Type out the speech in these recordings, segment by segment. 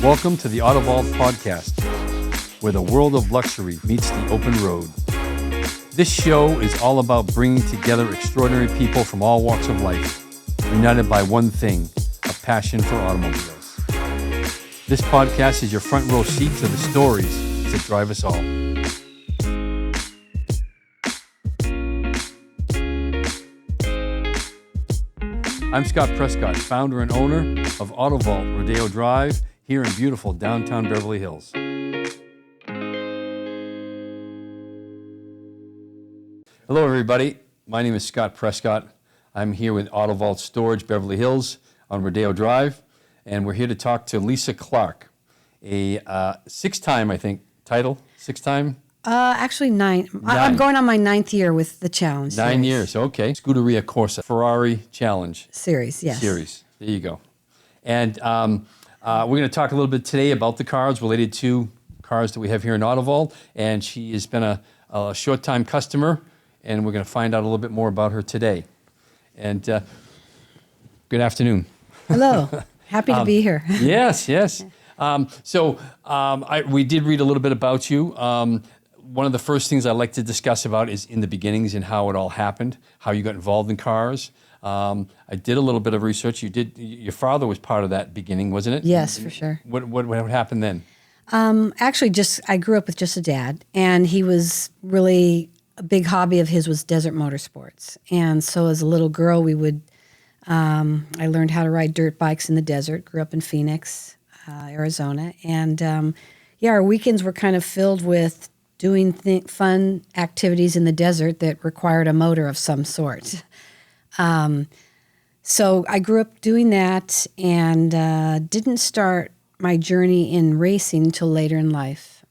Welcome to the Auto Vault podcast, where the world of luxury meets the open road. This show is all about bringing together extraordinary people from all walks of life, united by one thing, a passion for automobiles. This podcast is your front row seat to the stories that drive us all. I'm Scot Prescott, founder and owner of Auto Vault Rodeo Drive here in beautiful downtown Beverly Hills. Hello, everybody. My name is Scot Prescott. I'm here with Auto Vault Storage, Beverly Hills on Rodeo Drive, and we're here to talk to Lisa Clark, a six-time, I think, title, six-time? Actually, nine. I'm going on my 9th year with the challenge. 9 years, okay. Scuderia Corsa, Ferrari Challenge. Series, yes. Series, there you go. And we're going to talk a little bit today about the cars related to cars that we have here in Auto Vault. And she has been a short-time customer, and we're going to find out a little bit more about her today. And good afternoon. Hello. Happy to be here. Yes. We did read a little bit about you. One of the first things I like to discuss about is in the beginnings and how it all happened, how you got involved in cars. I did a little bit of research. Your father was part of that beginning, wasn't it? Yes, for sure. What happened then? Actually, I grew up with just a dad, and he was really, a big hobby of his was desert motorsports. And so as a little girl, I learned how to ride dirt bikes in the desert, grew up in Phoenix, Arizona. And our weekends were kind of filled with doing fun activities in the desert that required a motor of some sort. So I grew up doing that and didn't start my journey in racing until later in life.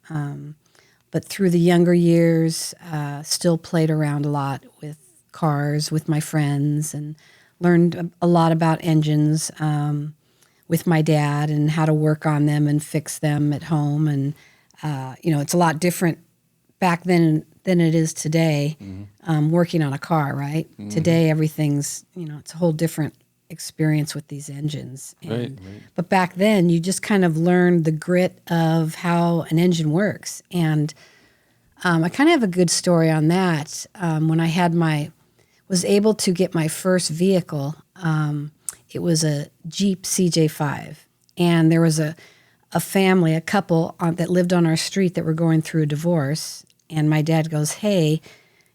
But through the younger years, still played around a lot with cars with my friends and learned a lot about engines with my dad and how to work on them and fix them at home. And, it's a lot different back then than it is today, working on a car, right? Mm-hmm. Today, everything's, it's a whole different experience with these engines. Right. But back then, you just kind of learned the grit of how an engine works. And I kind of have a good story on that. When I was able to get my first vehicle, it was a Jeep CJ5. And there was a couple that lived on our street that were going through a divorce. And my dad goes, hey,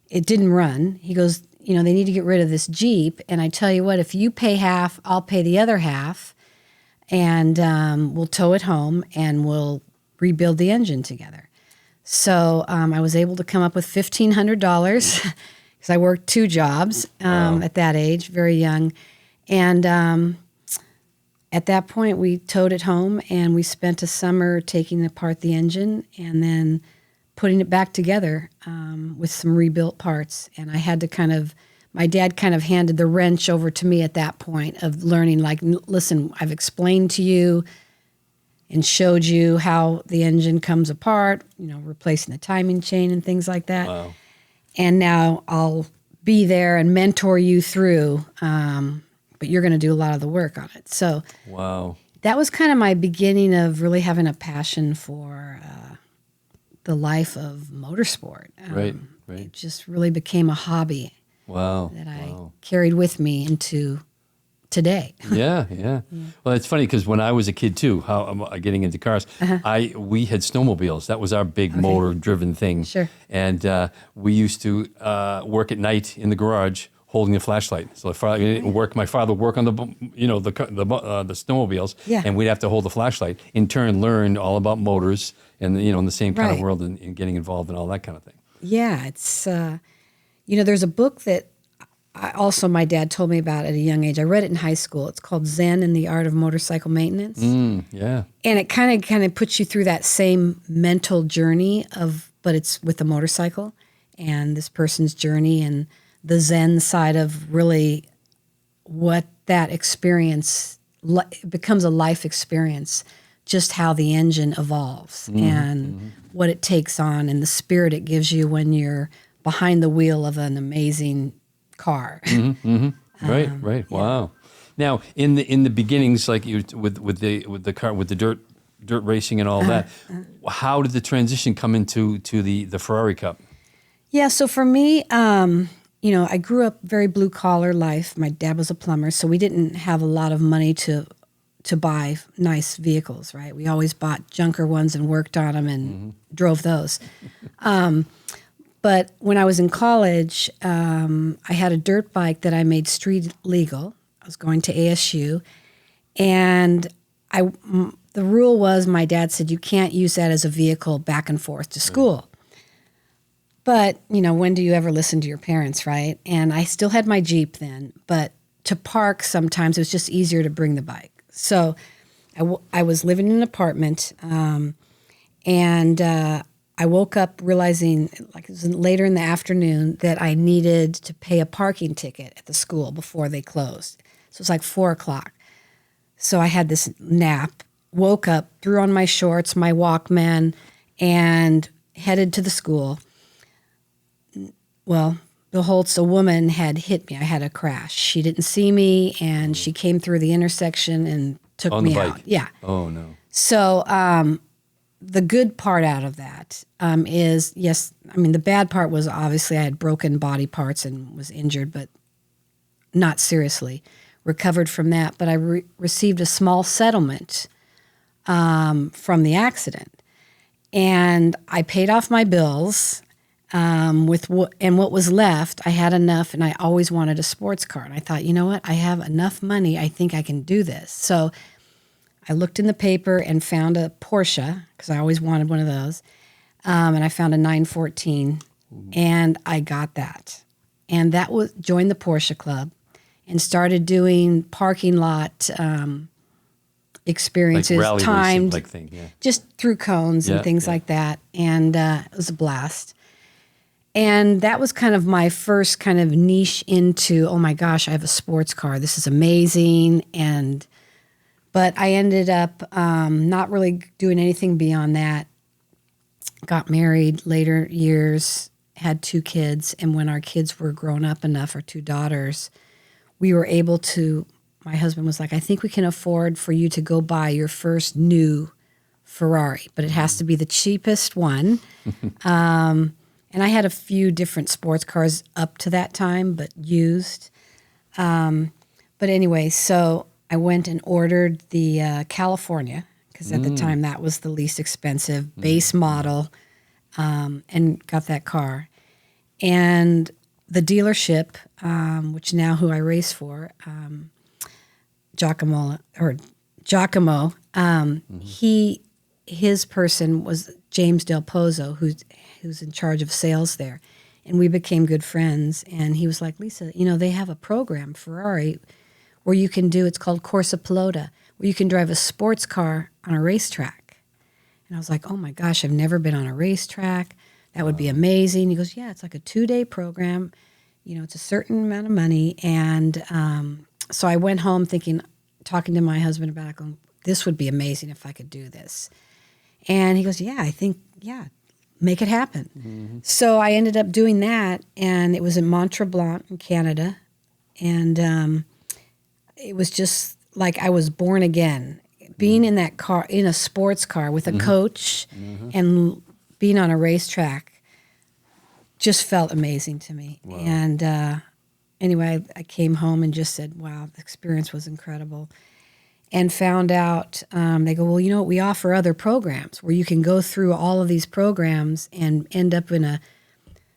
it didn't run. He goes, they need to get rid of this Jeep. And I tell you what, if you pay half, I'll pay the other half. And we'll tow it home and we'll rebuild the engine together. So I was able to come up with $1,500 because I worked 2 jobs at that age, very young. And at that point, we towed it home and we spent a summer taking apart the engine and then putting it back together with some rebuilt parts. And I had to my dad kind of handed the wrench over to me at that point of learning, like, listen, I've explained to you and showed you how the engine comes apart, replacing the timing chain and things like that. Wow. And now I'll be there and mentor you through, but you're going to do a lot of the work on it. So wow, that was kind of my beginning of really having a passion for the life of motorsport. Right. It just really became a hobby. Wow. That I carried with me into today. Yeah. Well, it's funny because when I was a kid too, getting into cars, we had snowmobiles. That was our big motor-driven thing. Sure. And we used to work at night in the garage holding the flashlight. So my father would work on the snowmobiles, and we'd have to hold the flashlight. In turn, learn all about motors and in the same kind of world and getting involved in all that kind of thing. Yeah, it's there's a book that my dad told me about at a young age. I read it in high school. It's called Zen and the Art of Motorcycle Maintenance. Yeah. And it kind of puts you through that same mental journey but it's with a motorcycle and this person's journey and the Zen side of really what that experience becomes a life experience, just how the engine evolves and what it takes on and the spirit it gives you when you're behind the wheel of an amazing car. Right. Wow. Now, in the beginnings, like you with the car with the dirt dirt racing and all that. How did the transition come into the Ferrari Cup? Yeah, so for me, I grew up very blue collar life. My dad was a plumber, so we didn't have a lot of money to buy nice vehicles, right? We always bought junker ones and worked on them and drove those. But when I was in college, I had a dirt bike that I made street legal. I was going to ASU, and the rule was my dad said you can't use that as a vehicle back and forth to school. But, when do you ever listen to your parents, right? And I still had my Jeep then, but to park sometimes it was just easier to bring the bike. So I was living in an apartment, and I woke up realizing, like it was later in the afternoon, that I needed to pay a parking ticket at the school before they closed. So it was like 4 o'clock. So I had this nap, woke up, threw on my shorts, my Walkman, and headed to the school. Well, behold, a woman had hit me. I had a crash. She didn't see me, and she came through the intersection and took On me the bike. out. Yeah. Oh, no. So the good part out of that is, yes, the bad part was obviously I had broken body parts and was injured, but not seriously. Recovered from that, but I received a small settlement from the accident. And I paid off my bills with what was left. I had enough, and I always wanted a sports car. And I thought, you know what? I have enough money. I think I can do this. So I looked in the paper and found a Porsche, because I always wanted one of those. And I found a 914, and I got that. And that was joined the Porsche Club and started doing parking lot experiences, like rally timed, racing, thing, yeah. Just through cones and things like that. And it was a blast. And that was kind of my first kind of niche into, oh my gosh, I have a sports car. This is amazing. But I ended up not really doing anything beyond that. Got married later years, had 2 kids. And when our kids were grown up enough, our 2 daughters, we were able to, my husband was like, I think we can afford for you to go buy your first new Ferrari, but it has to be the cheapest one. And I had a few different sports cars up to that time, but used. But anyway, so I went and ordered the California, because at the time that was the least expensive base model, and got that car. And the dealership, which now who I race for, Giacomo, his person was James Del Pozo, who's in charge of sales there. And we became good friends. And he was like, Lisa, they have a program, Ferrari, where you can do, it's called Corsa Pilota, where you can drive a sports car on a racetrack. And I was like, oh my gosh, I've never been on a racetrack. That would be amazing. He goes, yeah, it's like a 2-day program. It's a certain amount of money. And so I went home talking to my husband about it, going, this would be amazing if I could do this. And he goes, make it happen. Mm-hmm. So I ended up doing that, and it was in Mont-Tremblant in Canada. And it was just like I was born again. Being in that car, in a sports car with a coach and being on a racetrack just felt amazing to me. Wow. And anyway, I came home and just said, wow, the experience was incredible. And found out, they go, well, we offer other programs where you can go through all of these programs and end up in a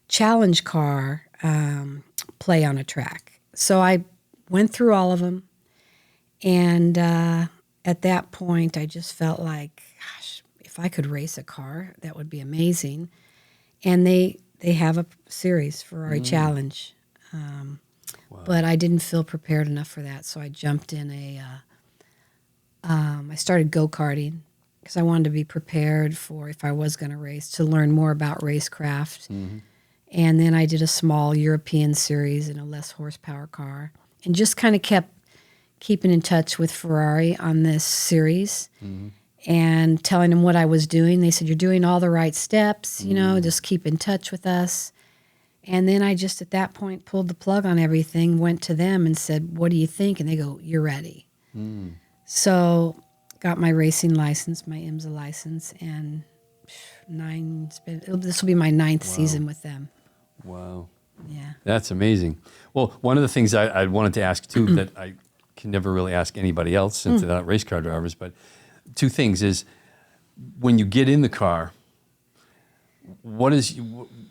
challenge car play on a track. So I went through all of them. And at that point, I just felt like, gosh, if I could race a car, that would be amazing. And they have a series, Ferrari Challenge. Wow. But I didn't feel prepared enough for that, so I jumped in I started go-karting because I wanted to be prepared for if I was going to race, to learn more about racecraft. Mm-hmm. And then I did a small European series in a less horsepower car and just kind of kept keeping in touch with Ferrari on this series and telling them what I was doing. They said, you're doing all the right steps, just keep in touch with us. And then I just at that point pulled the plug on everything, went to them and said, what do you think? And they go, you're ready. So got my racing license, my IMSA license, and this will be my ninth season with them. Wow. Yeah. That's amazing. Well, one of the things I wanted to ask too that I can never really ask anybody else since they're not race car drivers, but two things is when you get in the car,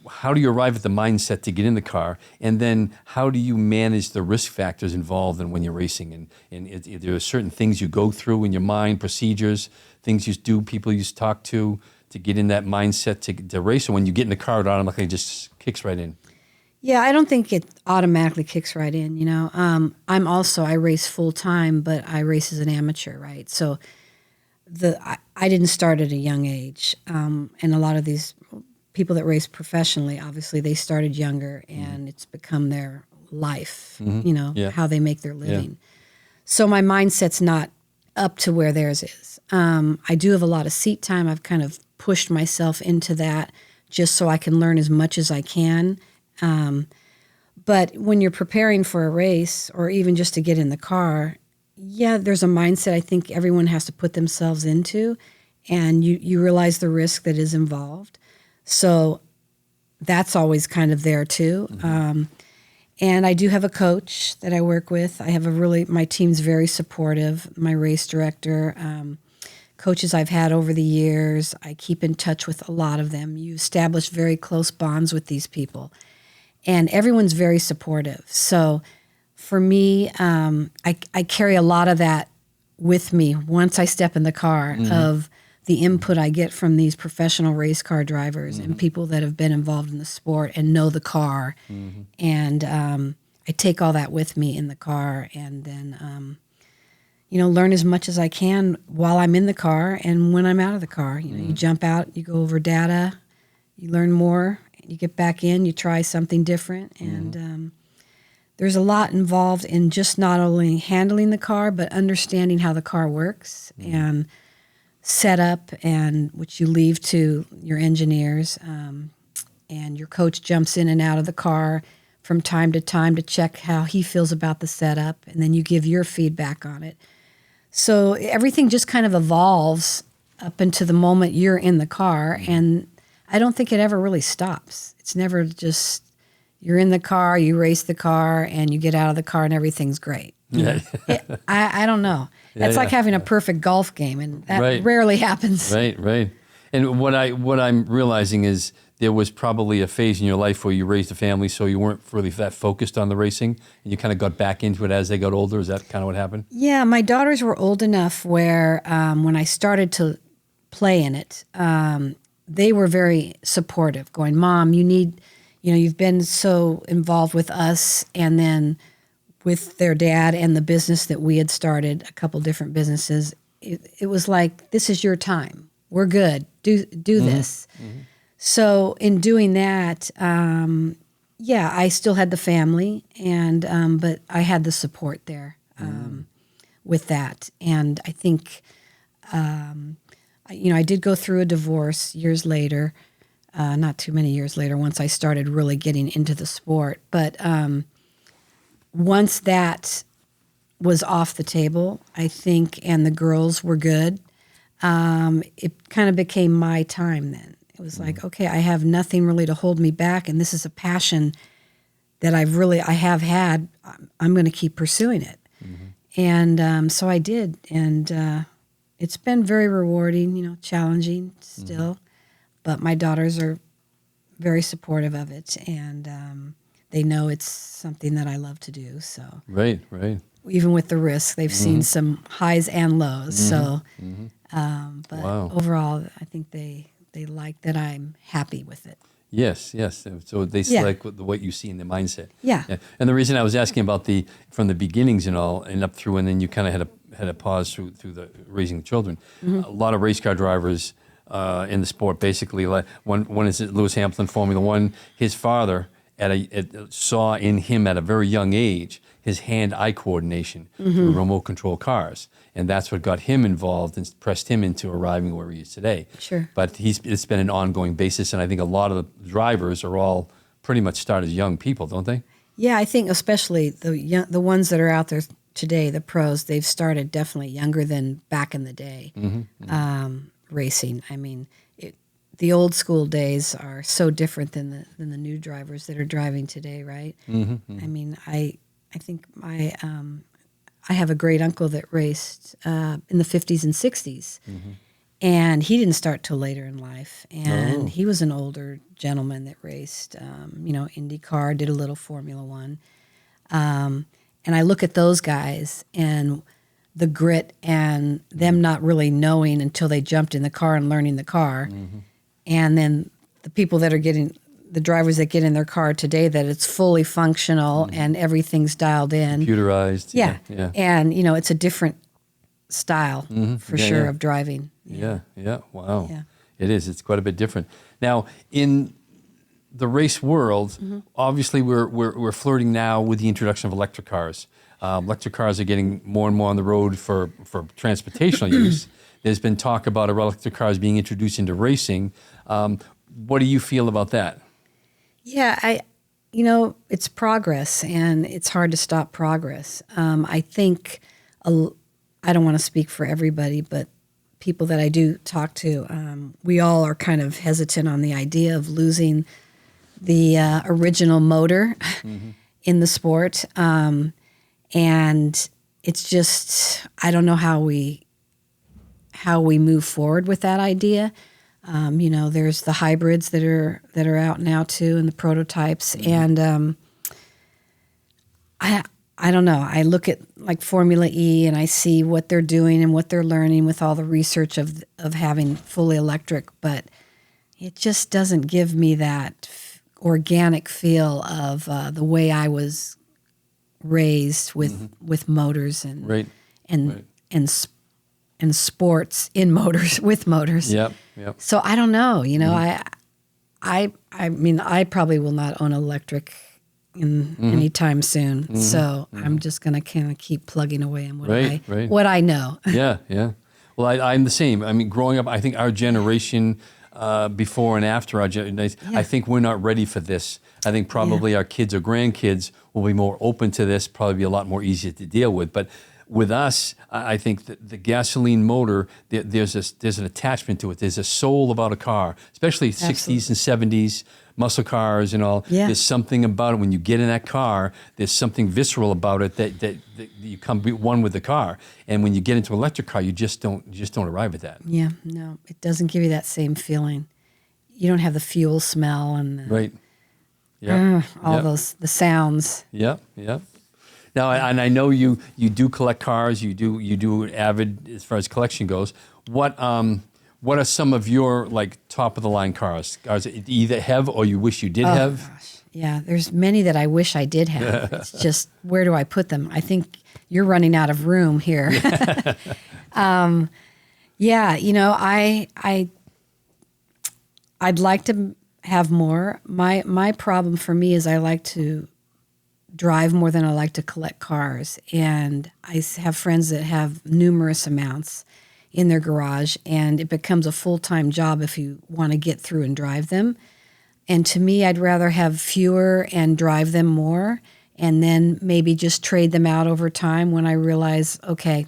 how do you arrive at the mindset to get in the car? And then how do you manage the risk factors involved in when you're racing? And there are certain things you go through in your mind, procedures, things you do, people you talk to get in that mindset to race. And when you get in the car, it automatically just kicks right in. Yeah, I don't think it automatically kicks right in, you know. I race full time, but I race as an amateur, right? So I didn't start at a young age. And a lot of these people that race professionally, obviously they started younger and it's become their life, you know, how they make their living. Yeah. So my mindset's not up to where theirs is. I do have a lot of seat time. I've kind of pushed myself into that just so I can learn as much as I can. But when you're preparing for a race or even just to get in the car, yeah, there's a mindset I think everyone has to put themselves into, and you realize the risk that is involved. So that's always kind of there too. And I do have a coach that I work with. My team's very supportive, my race director, coaches I've had over the years. I keep in touch with a lot of them. You establish very close bonds with these people. And everyone's very supportive. So for me, I carry a lot of that with me once I step in the car of the input I get from these professional race car drivers and people that have been involved in the sport and know the car. And I take all that with me in the car and then, learn as much as I can while I'm in the car and when I'm out of the car. You know, you jump out, you go over data, you learn more, you get back in, you try something different. And there's a lot involved in just not only handling the car, but understanding how the car works and setup, and which you leave to your engineers. And your coach jumps in and out of the car from time to time to check how he feels about the setup, and then you give your feedback on it. So everything just kind of evolves up until the moment you're in the car, and I don't think it ever really stops. It's never just you're in the car, you race the car, and you get out of the car and everything's great. Yeah. I don't know. It's like having a perfect golf game, and that rarely happens. Right. And what I'm realizing is there was probably a phase in your life where you raised a family, so you weren't really that focused on the racing, and you kind of got back into it as they got older. Is that kind of what happened? Yeah, my daughters were old enough where when I started to play in it, they were very supportive, going, "Mom, you've been so involved with us," and then with their dad and the business that we had started, a couple different businesses. It was like, this is your time. We're good. Do this. So in doing that, I still had the family, and but I had the support there with that. And I think, I did go through a divorce years later, not too many years later, once I started really getting into the sport. But once that was off the table, I think, and the girls were good, it kind of became my time then. It was like, okay, I have nothing really to hold me back, and this is a passion that I have had. I'm going to keep pursuing it. And so I did, and it's been very rewarding, challenging still, but my daughters are very supportive of it, and they know it's something that I love to do. So right. Even with the risk, they've seen some highs and lows. So, but overall, I think they like that I'm happy with it. Yes. So they like what you see in the mindset. Yeah. And the reason I was asking about from the beginnings and all, and up through, and then you kind of had a pause through the raising the children. A lot of race car drivers in the sport, basically, like one is Lewis Hamilton, Formula One. His father saw in him at a very young age his hand-eye coordination through remote control cars, and that's what got him involved and pressed him into arriving where he is today. Sure. But it's been an ongoing basis, and I think a lot of the drivers are all pretty much start as young people, don't they? Yeah, I think especially the ones that are out there today, the pros, they've started definitely younger than back in the day. Racing. I mean, the old school days are so different than the new drivers that are driving today, right? I mean, I think I have a great uncle that raced in the 50s and 60s, and he didn't start till later in life. And he was an older gentleman that raced, IndyCar, did a little Formula One. And I look at those guys and the grit and them not really knowing until they jumped in the car and learning the car. And then the people that are the drivers that get in their car today, that it's fully functional and everything's dialed in. Computerized. Yeah. And, it's a different style for sure of driving. Yeah. Wow. Yeah. It is. It's quite a bit different. Now, in the race world, obviously we're flirting now with the introduction of electric cars. Electric cars are getting more and more on the road for transportational use. There's been talk about electric cars being introduced into racing. What do you feel about that? Yeah, it's progress, and it's hard to stop progress. I think, I don't want to speak for everybody, but people that I do talk to, we all are kind of hesitant on the idea of losing the original motor in the sport. And it's just, I don't know how we move forward with that idea. There's the hybrids that are out now too, and the prototypes. And I don't know. I look at like Formula E and I see what they're doing and what they're learning with all the research of having fully electric, but it just doesn't give me that organic feel of the way I was raised with motors and sports in motors with motors. Yep. So I don't know. I mean, I probably will not own electric anytime soon. So I'm just gonna kind of keep plugging away on what I know. Yeah. Well, I'm the same. I mean, growing up, I think our generation, before and after our generation, I think we're not ready for this. I think probably our kids or grandkids will be more open to this, probably be a lot more easier to deal with. But with us, I think that the gasoline motor, there's an attachment to it. There's a soul about a car, especially 60s and 70s muscle cars and all. Yeah. There's something about it when you get in that car. There's something visceral about it that you come be one with the car. And when you get into an electric car, you just don't arrive at that. Yeah, no, it doesn't give you that same feeling. You don't have the fuel smell and those the sounds. Yep. Now, and I know you do collect cars. You do avid as far as collection goes. What are some of your like top of the line cars? Cars that you either have or you wish you did have? Gosh. Yeah, there's many that I wish I did have. It's just, where do I put them? I think you're running out of room here. I'd like to have more. My problem for me is I like to drive more than I like to collect cars. And I have friends that have numerous amounts in their garage, and it becomes a full-time job if you want to get through and drive them. And to me, I'd rather have fewer and drive them more, and then maybe just trade them out over time when I realize, okay,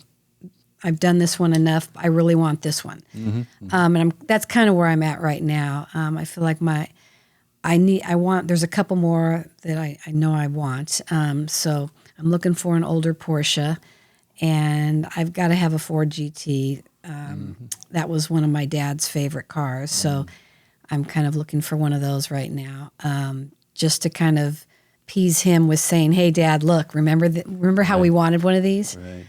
I've done this one enough. I really want this one. And that's kind of where I'm at right now. I feel like there's a couple more that I know I want. So I'm looking for an older Porsche, and I've got to have a Ford GT. That was one of my dad's favorite cars. So I'm kind of looking for one of those right now, just to kind of appease him with saying, hey, Dad, look, remember how we wanted one of these? Right.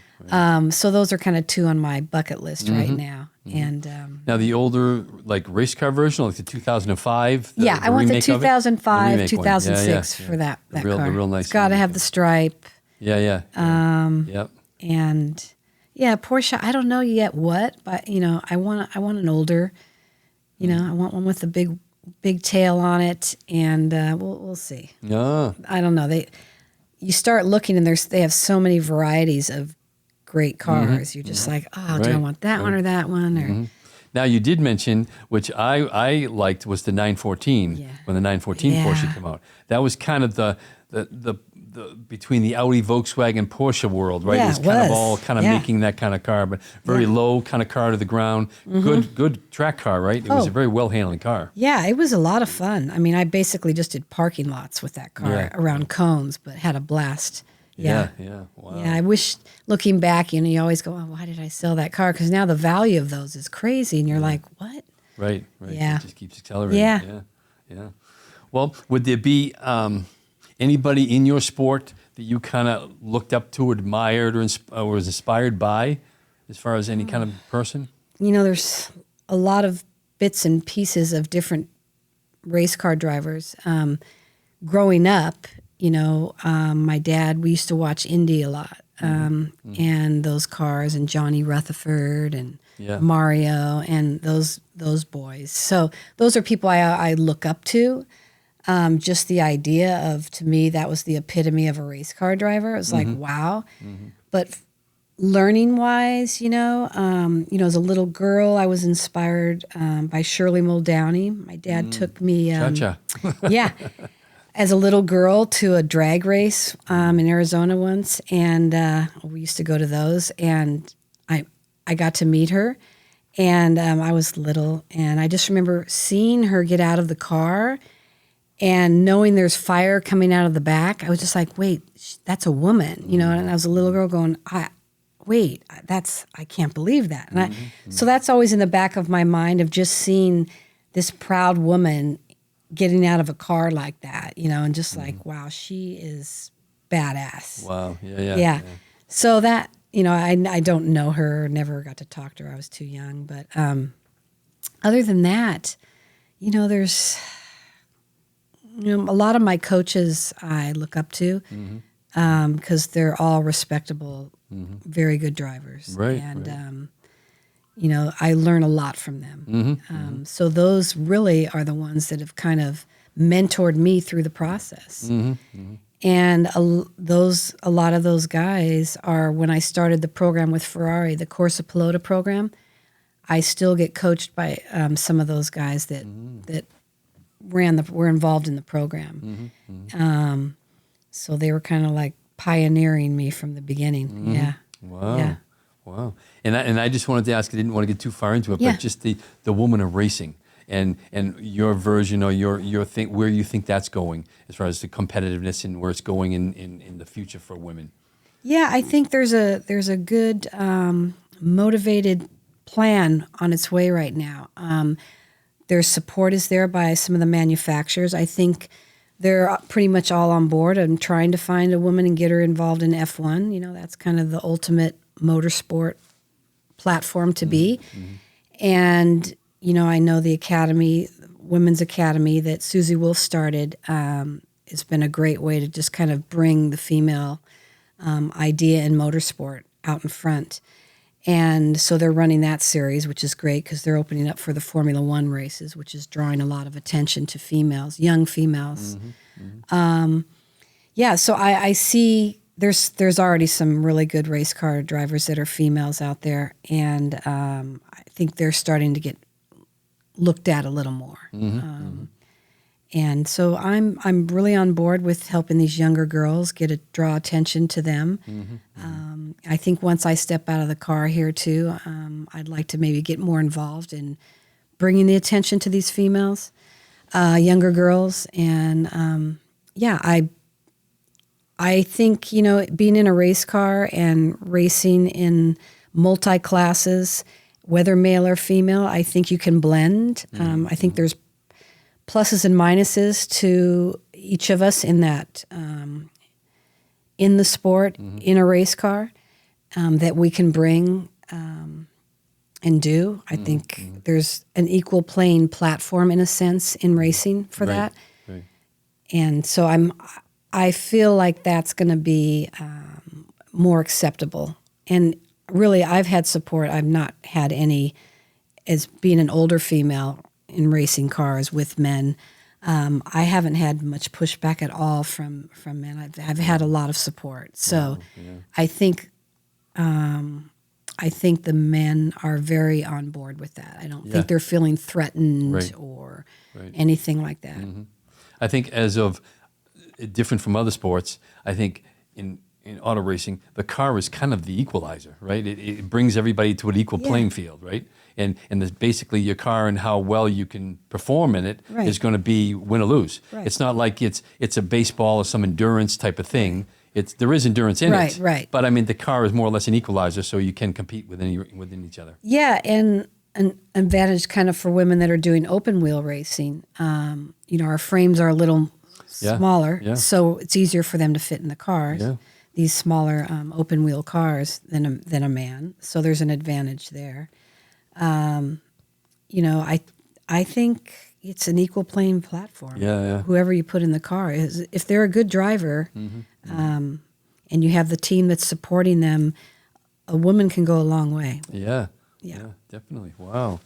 So those are kind of two on my bucket list right now. And now the older like race car version, like the 2005. I want the 2005, 2006 for that car. The real nice. It's got to have the stripe. Yeah. Yep. And Porsche. I don't know yet what, but I want an older. I want one with a big tail on it, and we'll see. Yeah. I don't know. You start looking, and they have so many varieties of great cars. You're just like, do I want that one or that one? Or Now you did mention, which I liked, was the 914 when the 914 Porsche came out. That was kind of the between the Audi, Volkswagen, Porsche world, right? Yeah, it was kind of all kind of making that kind of car, but very low kind of car to the ground. Good track car, right? It was a very well-handled car. Yeah, it was a lot of fun. I mean, I basically just did parking lots with that car around cones, but had a blast. Yeah. Wow. Yeah, I wish, looking back, you always go, oh, why did I sell that car? Because now the value of those is crazy, and you're like, what? Right. Yeah. It just keeps accelerating. Yeah. Well, would there be anybody in your sport that you kind of looked up to, admired, or was inspired by, as far as any kind of person? There's a lot of bits and pieces of different race car drivers. Growing up, my dad, we used to watch Indy a lot, and those cars, and Johnny Rutherford and Mario and those boys. So those are people I look up to. Just the idea of, to me, that was the epitome of a race car driver. It was like, wow. But learning wise, as a little girl, I was inspired by Shirley Maldoni. My dad took me, as a little girl to a drag race in Arizona once, and we used to go to those, and I got to meet her, and I was little, and I just remember seeing her get out of the car and knowing there's fire coming out of the back. I was just like, wait, that's a woman, and I was a little girl going, I can't believe that. And so that's always in the back of my mind, of just seeing this proud woman getting out of a car like that, and just like, wow, she is badass. Wow. Yeah. So that, I don't know her, never got to talk to her. I was too young. But other than that, there's, a lot of my coaches I look up to because they're all respectable, very good drivers. Right. And, I learn a lot from them. So those really are the ones that have kind of mentored me through the process. And a lot of those guys are, when I started the program with Ferrari, the Corsa Pilota program, I still get coached by some of those guys that were involved in the program. So they were kind of like pioneering me from the beginning. Yeah. Wow. Yeah. Wow. And I just wanted to ask, I didn't want to get too far into it, but just the woman of racing and your version, or your thing, where you think that's going as far as the competitiveness and where it's going in the future for women. Yeah, I think there's a good motivated plan on its way right now. Their support is there by some of the manufacturers. I think they're pretty much all on board and trying to find a woman and get her involved in F1. That's kind of the ultimate motorsport platform to be. And, I know the academy, Women's Academy that Susie Wolf started, it's been a great way to just kind of bring the female idea in motorsport out in front. And so they're running that series, which is great because they're opening up for the Formula One races, which is drawing a lot of attention to females, young females. So I see there's already some really good race car drivers that are females out there, and I think they're starting to get looked at a little more. And so I'm really on board with helping these younger girls draw attention to them. I think once I step out of the car here too, I'd like to maybe get more involved in bringing the attention to these females, younger girls. And I think, being in a race car and racing in multi-classes, whether male or female, I think you can blend. I think there's pluses and minuses to each of us in that, in the sport, in a race car, that we can bring and do. I think there's an equal playing platform in a sense in racing for that. Right. And so I feel like that's going to be more acceptable. And really, I've had support. I've not had any, as being an older female in racing cars with men. I haven't had much pushback at all from men. I've had a lot of support. So I think the men are very on board with that. I don't think they're feeling threatened or anything like that. I think as of different from other sports, I think in auto racing, the car is kind of the equalizer, right? It brings everybody to an equal playing field, right? And basically your car and how well you can perform in it is going to be win or lose. Right. It's not like it's a baseball or some endurance type of thing. There is endurance in it. Right. But I mean, the car is more or less an equalizer, so you can compete within each other. Yeah, and an advantage kind of for women that are doing open wheel racing. Our frames are a little smaller, so it's easier for them to fit in the cars. Yeah. These smaller open wheel cars than a man. So there's an advantage there. I think it's an equal playing platform. Yeah. Whoever you put in the car is, if they're a good driver, and you have the team that's supporting them, a woman can go a long way. Yeah, definitely. Wow.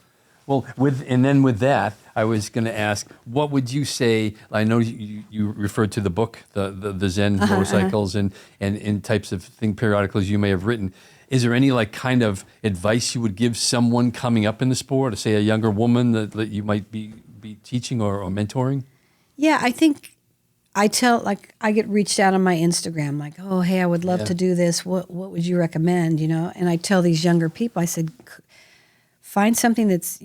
Well, with that, I was going to ask, what would you say? I know you referred to the book, the Zen motorcycles, and types of periodicals you may have written. Is there any kind of advice you would give someone coming up in the sport, or say a younger woman that you might be teaching or mentoring? Yeah, I think I get reached out on my Instagram, oh, hey, I would love to do this. What would you recommend? And I tell these younger people, I said, find something that's,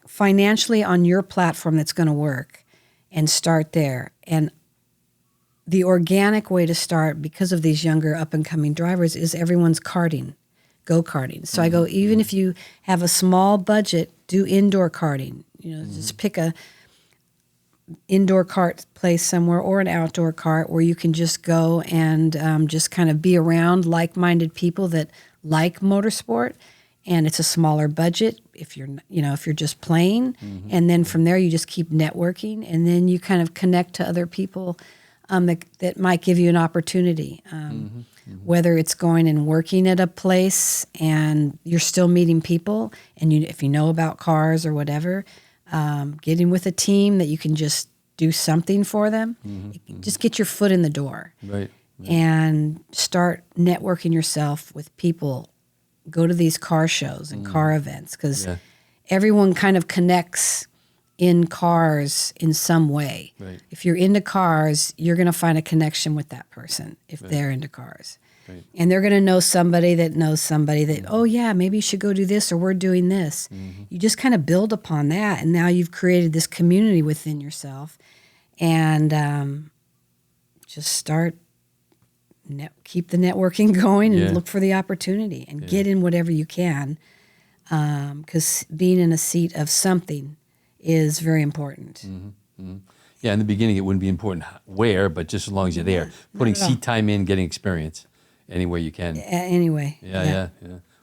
financially on your platform that's going to work, and start there. And the organic way to start, because of these younger up-and-coming drivers, is everyone's go-karting. So I go, even if you have a small budget, do indoor karting. Just pick a indoor kart place somewhere or an outdoor kart where you can just go and just kind of be around like-minded people that like motorsport. And it's a smaller budget if you're just playing. And then from there, you just keep networking, and then you kind of connect to other people that might give you an opportunity. Whether it's going and working at a place and you're still meeting people, and if you know about cars or whatever, getting with a team that you can just do something for them. Just get your foot in the door. Right. And start networking yourself with people. Go to these car shows and car events, because everyone kind of connects in cars in some way. Right. If you're into cars, you're going to find a connection with that person if they're into cars. Right. And they're going to know somebody that, oh, yeah, maybe you should go do this, or we're doing this. You just kind of build upon that, and now you've created this community within yourself. And just start, keep the networking going, and look for the opportunity, and get in whatever you can, because being in a seat of something is very important. Yeah, in the beginning, it wouldn't be important where, but just as long as you're there. Putting seat time in, getting experience any way you can. Anyway. Yeah.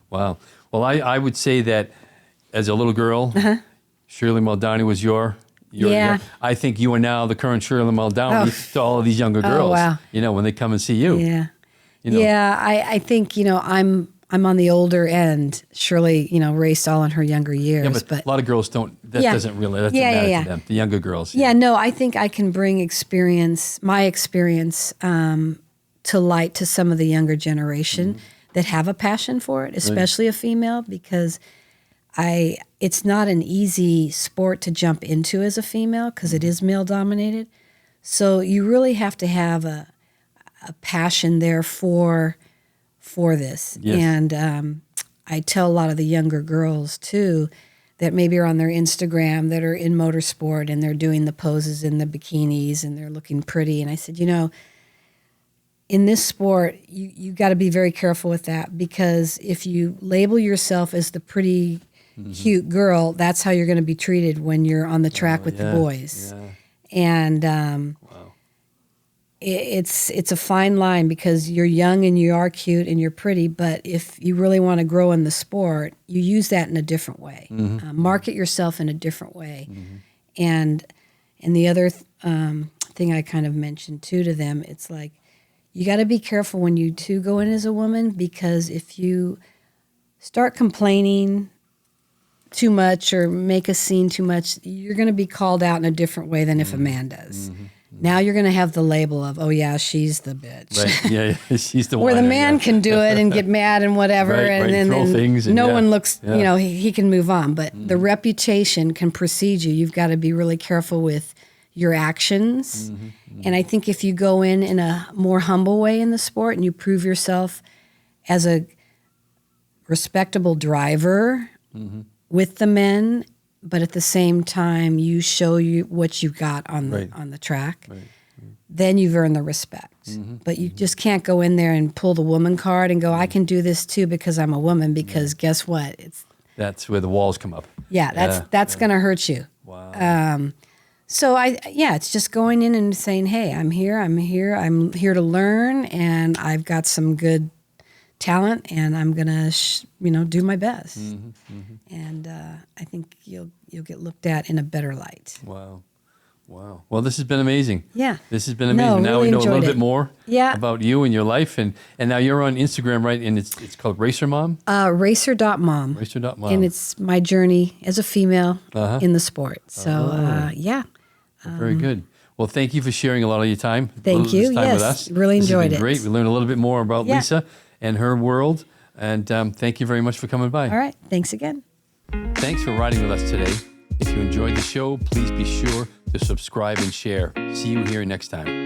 Wow. Well, I would say that as a little girl, Shirley Maldoni was your I think you are now the current Shirley Maldoni to all of these younger girls. Oh, wow. When they come and see you. Yeah. Yeah, I think, I'm on the older end. Shirley, raced all in her younger years. Yeah, but a lot of girls don't. That doesn't matter to them. The younger girls. Yeah, no, I think I can bring my experience, to light to some of the younger generation that have a passion for it, especially a female, because it's not an easy sport to jump into as a female, because it is male dominated. So you really have to have a passion there for this. Yes. And I tell a lot of the younger girls too that maybe are on their Instagram that are in motorsport, and they're doing the poses in the bikinis and they're looking pretty. And I said, in this sport, you got to be very careful with that, because if you label yourself as the pretty, cute girl, that's how you're going to be treated when you're on the track with the boys. Yeah. And it's a fine line, because you're young and you are cute and you're pretty, but if you really want to grow in the sport, you use that in a different way. Market yourself in a different way. And the other thing I kind of mentioned too to them, it's like, you got to be careful when you too go in as a woman, because if you start complaining too much or make a scene too much, you're going to be called out in a different way than if a man does. Now you're going to have the label of, oh yeah, she's the bitch. Right. Yeah, she's the one. Where the man can do it and get mad and whatever, and then no one looks, he can move on. But the reputation can precede you. You've got to be really careful with your actions. And I think if you go in a more humble way in the sport and you prove yourself as a respectable driver with the men, but at the same time you show you what you got on the track, then you've earned the respect. But you just can't go in there and pull the woman card and go, I can do this too because I'm a woman, because guess what? That's where the walls come up. That's going to hurt you. Wow. So it's just going in and saying, hey, I'm here to learn, and I've got some good talent, and I'm going to, do my best. And I think you'll get looked at in a better light. Wow. Well, this has been amazing. Yeah. This has been amazing. Now really we know a little bit more Yeah. about you and your life. And now you're on Instagram, right? And it's called Racer Mom? Racer.mom. Racer.mom. And it's my journey as a female in the sport. So, Very good. Well, thank you for sharing a lot of your time. Thank you. This time with us. Really enjoyed This has been it. great. We learned a little bit more about Lisa and her world. And thank you very much for coming by. All right. Thanks again. Thanks for riding with us today. If you enjoyed the show, please be sure to subscribe and share. See you here next time.